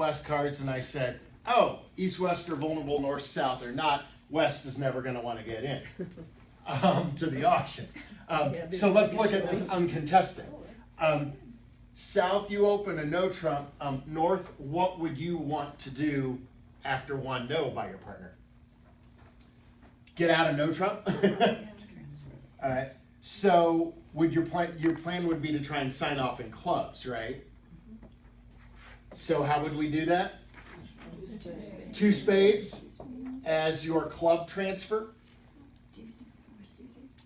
West cards and I said, oh, East, West are vulnerable, North, South are not. West is never going to want to get in to the auction. So let's look at this uncontested. South, you open a no trump. North, what would you want to do after one no by your partner? Get out of no trump? All right. So would your plan would be to try and sign off in clubs, right? So how would we do that? Two spades as your club transfer.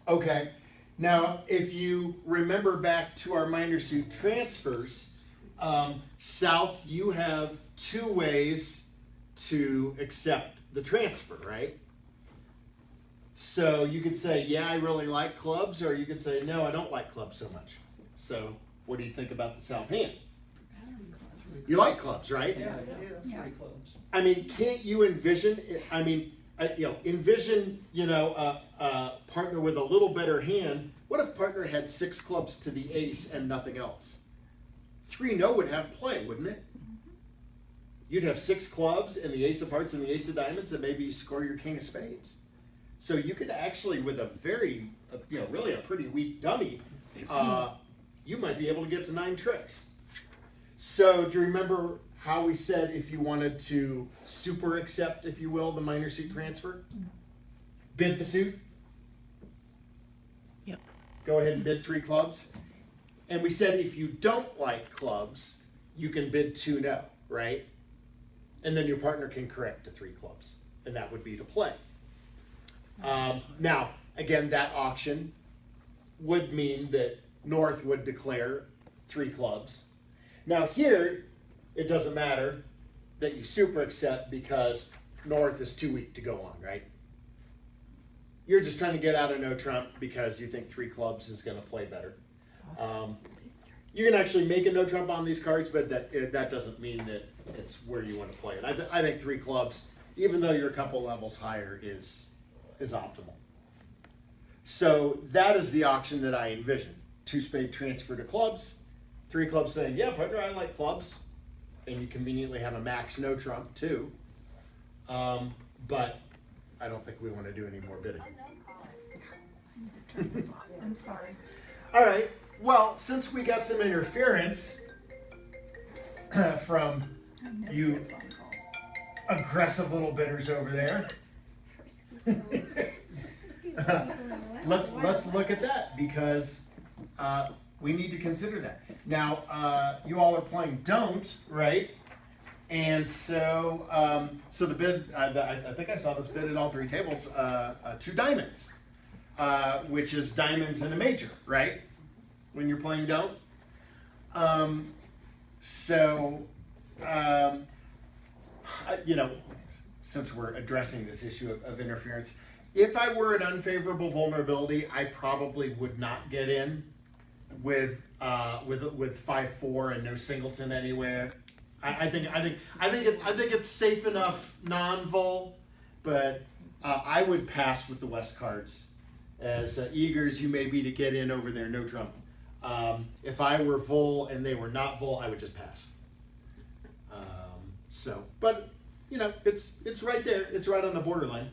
Okay. Now, if you remember back to our minor suit transfers, South, you have two ways to accept the transfer, right? So you could say, yeah, I really like clubs, or you could say, no, I don't like clubs so much. So what do you think about the South hand? You like clubs, right? Yeah, three clubs. I mean, can't you envision, envision, a partner with a little better hand. What if partner had six clubs to the ace and nothing else? 3-no would have play, wouldn't it? You'd have six clubs and the ace of hearts and the ace of diamonds, and maybe you score your king of spades. So you could actually, with a very, really a pretty weak dummy, you might be able to get to 9 tricks. So do you remember how we said if you wanted to super accept, if you will, the minor suit transfer? Bid the suit? Yep. Go ahead and bid 3 clubs. And we said if you don't like clubs, you can bid 2-no, right? And then your partner can correct to 3 clubs. And that would be to play. Now, again, that auction would mean that North would declare 3 clubs. Now here, it doesn't matter that you super accept because North is too weak to go on, right? You're just trying to get out of no trump because you think 3 clubs is going to play better. You can actually make a no trump on these cards, but that doesn't mean that it's where you want to play it. I think 3 clubs, even though you're a couple levels higher, is optimal. So that is the auction that I envision. 2-spade transfer to clubs, 3 clubs saying, yeah, partner, I like clubs. And you conveniently have a max no trump too. But I don't think we want to do any more bidding. I'm sorry. All right. Well, since we got some interference from you aggressive little bidders over there, let's look at that because we need to consider that. Now, you all are playing don't, right? And so, so the bid, I think I saw this bid at all 3 tables, 2 diamonds, which is diamonds in a major, right? When you're playing don't. Since we're addressing this issue of interference, if I were at unfavorable vulnerability, I probably would not get in with 5-4 and no singleton anywhere. I think it's safe enough non-vul, but I would pass with the West cards. As eager as you may be to get in over there, no trump. If I were vul and they were not vul, I would just pass. But it's right there. It's right on the borderline.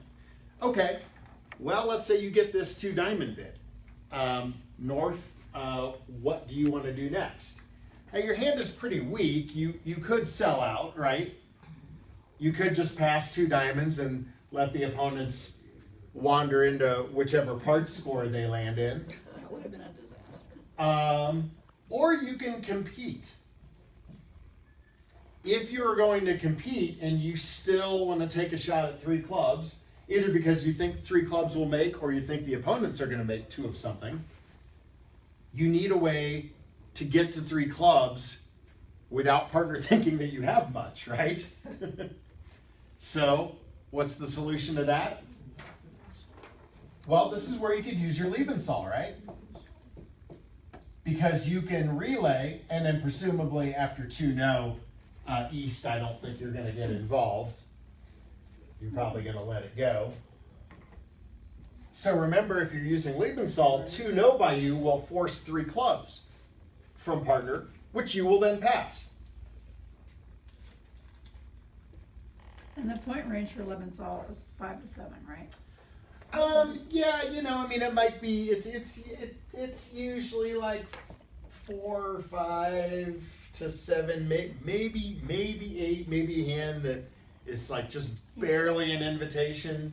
Okay. Well, let's say you get this 2 diamond bid. North, what do you want to do next? Now your hand is pretty weak. You could sell out, right? You could just pass 2 diamonds and let the opponents wander into whichever part score they land in. That would have been a disaster. Or you can compete. If you're going to compete and you still want to take a shot at 3 clubs, either because you think 3 clubs will make or you think the opponents are going to make 2 of something, you need a way to get to 3 clubs without partner thinking that you have much, right? So, what's the solution to that? Well, this is where you could use your Lebensal, right? Because you can relay, and then presumably after 2-no, East, I don't think you're going to get involved. You're probably going to let it go. So remember, if you're using Lebensal, 2-no by you will force 3 clubs from partner, which you will then pass. And the point range for Leventhal is 5 to 7, right? Yeah, I mean, it might be. It's usually like 4 or 5 to 7, maybe 8, maybe a hand that is like just barely an invitation.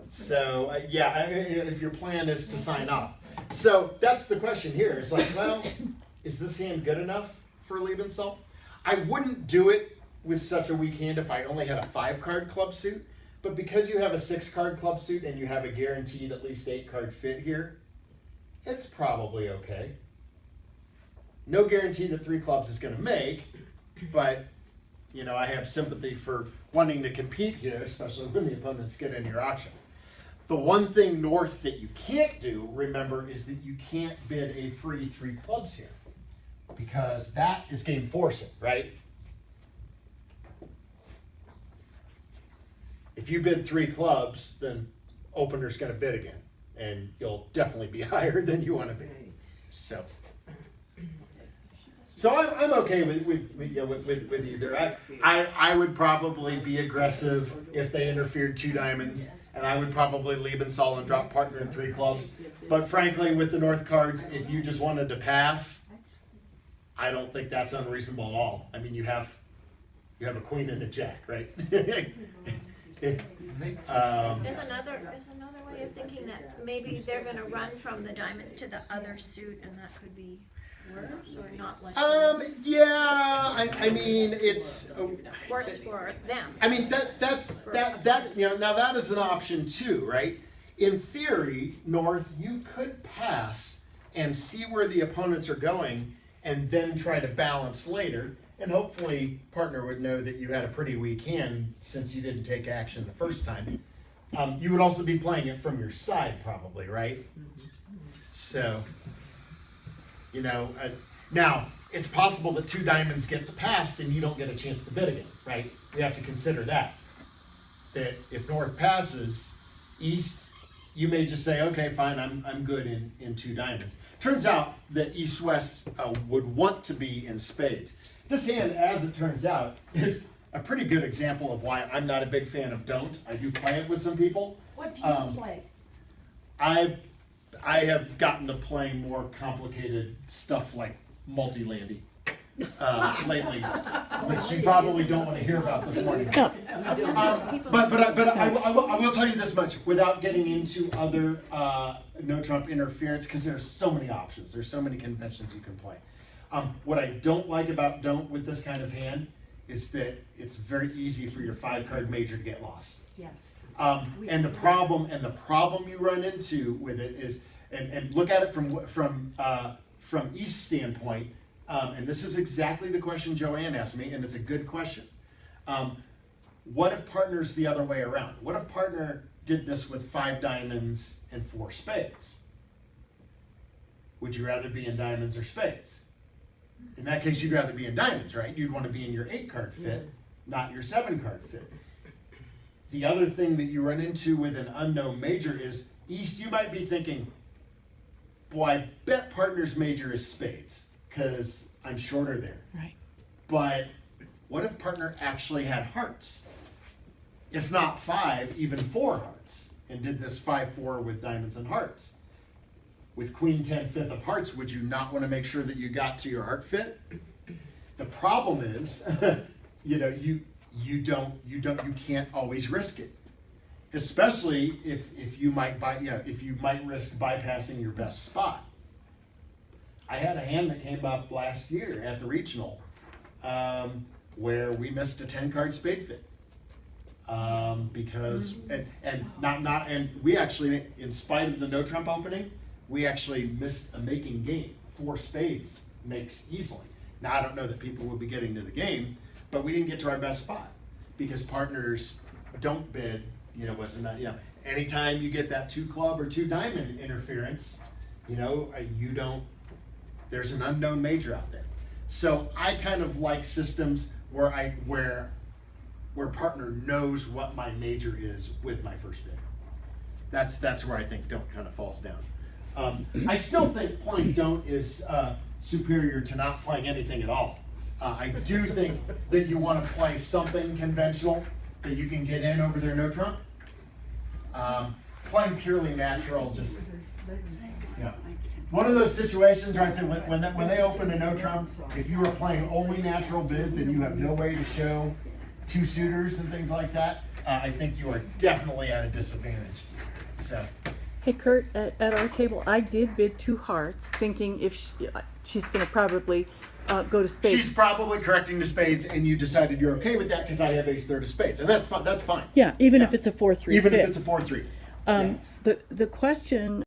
So yeah, I mean, if your plan is to sign off, so that's the question here. It's like, well, is this hand good enough for Lebenthal? I wouldn't do it with such a weak hand if I only had a 5-card club suit, but because you have a 6-card club suit and you have a guaranteed at least 8-card fit here, it's probably okay. No guarantee that 3 clubs is going to make, but I have sympathy for wanting to compete here, especially when the opponents get in your auction. The one thing North that you can't do, remember, is that you can't bid a free 3 clubs here, because that is game forcing, right? If you bid 3 clubs, then opener's going to bid again, and you'll definitely be higher than you want to be. So I'm okay with either. I would probably be aggressive if they interfered 2 diamonds, and I would probably Lebenthal and drop partner in 3 clubs. But frankly, with the North cards, if you just wanted to pass, I don't think that's unreasonable at all. I mean, you have a queen and a jack, right? There's another way of thinking that maybe they're going to run from the diamonds to the other suit, and that could be worse or not less. Yeah. I mean, it's worse for them. I mean, that now that is an option too, right? In theory, North, you could pass and see where the opponents are going, and then try to balance later. And hopefully, partner would know that you had a pretty weak hand since you didn't take action the first time. You would also be playing it from your side, probably, right? So, now it's possible that 2 diamonds gets passed and you don't get a chance to bid again, right? We have to consider that. That if North passes, East, you may just say, okay, fine, I'm good in 2 diamonds. Turns out that East-West would want to be in spades. This hand, as it turns out, is a pretty good example of why I'm not a big fan of don't. I do play it with some people. What do you play? I have gotten to playing more complicated stuff like multi-landy lately, which you probably don't want to hear about this morning. But I will tell you this much, without getting into other no Trump interference, because there's so many options. There's so many conventions you can play. What I don't like about don't with this kind of hand is that it's very easy for your 5-card major to get lost. Yes. And the problem you run into with it is, and look at it from East standpoint, and this is exactly the question Joanne asked me, and it's a good question. What if partner's the other way around? What if partner did this with 5 diamonds and 4 spades? Would you rather be in diamonds or spades? In that case, you'd rather be in diamonds, right? You'd want to be in your 8-card fit, not your 7-card fit. The other thing that you run into with an unknown major is, East, you might be thinking, boy, I bet partner's major is spades, because I'm shorter there. Right. But what if partner actually had hearts? If not 5, even 4 hearts, and did this 5-4 with diamonds and hearts. With Queen 10 5th of hearts, would you not want to make sure that you got to your heart fit? The problem is, you can't always risk it, especially if you might risk bypassing your best spot. I had a hand that came up last year at the regional, where we missed a 10-card spade fit. Because and we actually, in spite of the no trump opening, we actually missed a making game. 4 spades makes easily. Now I don't know that people will be getting to the game, but we didn't get to our best spot because partners don't bid. Anytime you get that 2 club or 2 diamond interference, you don't. There's an unknown major out there. So I kind of like systems where partner knows what my major is with my first bid. That's where I think don't kind of falls down. I still think playing don't is superior to not playing anything at all. I do think that you want to play something conventional that you can get in over their no trump. Playing purely natural, just, you know, one of those situations, right? So when they open a no trump, if you are playing only natural bids and you have no way to show two suitors and things like that, I think you are definitely at a disadvantage. So. Hey Kurt, at our table, I did bid 2 hearts, thinking if she's going to probably go to spades. She's probably correcting to spades, and you decided you're okay with that because I have ace third of spades, and that's fine. That's fine. Yeah, even if it's a 4-3. Even if it's a 4-3. The question